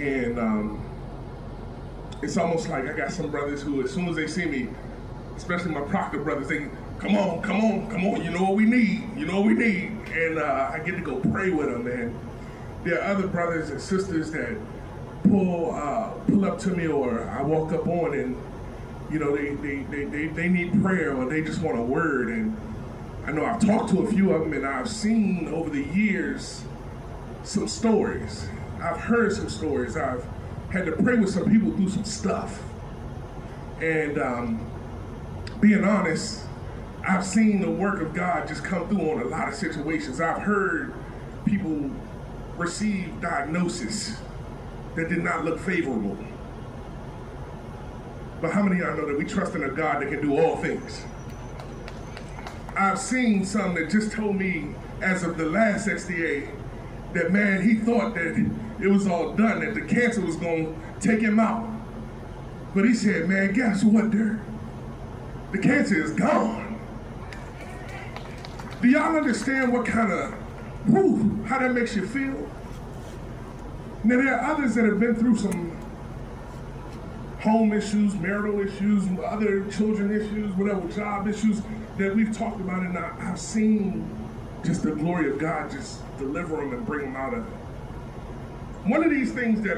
And it's almost like I got some brothers who, as soon as they see me, especially my Proctor brothers, they, come on, you know what we need, And I get to go pray with them, and there are other brothers and sisters that pull up to me, or I walk up on, and they need prayer, or they just want a word. And I know I've talked to a few of them, and I've seen over the years some stories. I've heard some stories. I've had to pray with some people through some stuff. And being honest, I've seen the work of God just come through on a lot of situations. I've heard people receive diagnosis that did not look favorable. But how many of y'all know that we trust in a God that can do all things? I've seen some that just told me, as of the last XDA, that, man, he thought that it was all done, that the cancer was going to take him out. But he said, man, guess what, Derrick? The cancer is gone. Do y'all understand what kind of, how that makes you feel? Now, there are others that have been through some home issues, marital issues, other children issues, whatever, job issues that we've talked about, and I've seen just the glory of God just deliver them and bring them out of it. One of these things that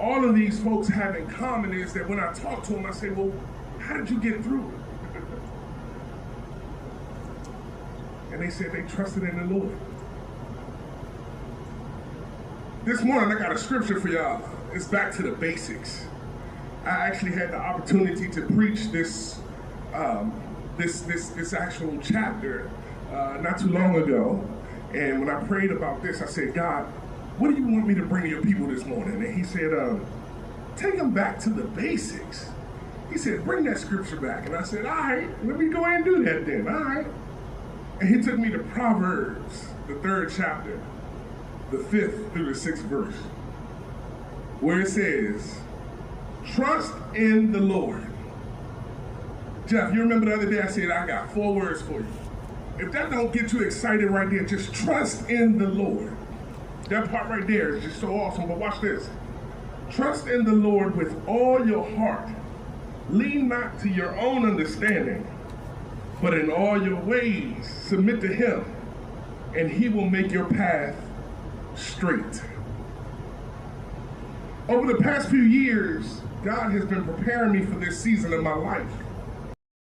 all of these folks have in common is that when I talk to them, I say, well, how did you get through it? And they said they trusted in the Lord. This morning, I got a scripture for y'all. It's back to the basics. I actually had the opportunity to preach this actual chapter not too long ago. And when I prayed about this, I said, God, what do you want me to bring to your people this morning? And he said, take them back to the basics. He said, bring that scripture back. And I said, all right, let me go ahead and do that then, all right. And he took me to Proverbs, the 3rd chapter, the 5th through the 6th verse, where it says, trust in the Lord. Jeff, you remember the other day I said, I got 4 words for you. If that don't get you excited right there, just trust in the Lord. That part right there is just so awesome, but watch this. Trust in the Lord with all your heart. Lean not to your own understanding, but in all your ways submit to him, and he will make your path straight. Over the past few years, God has been preparing me for this season of my life.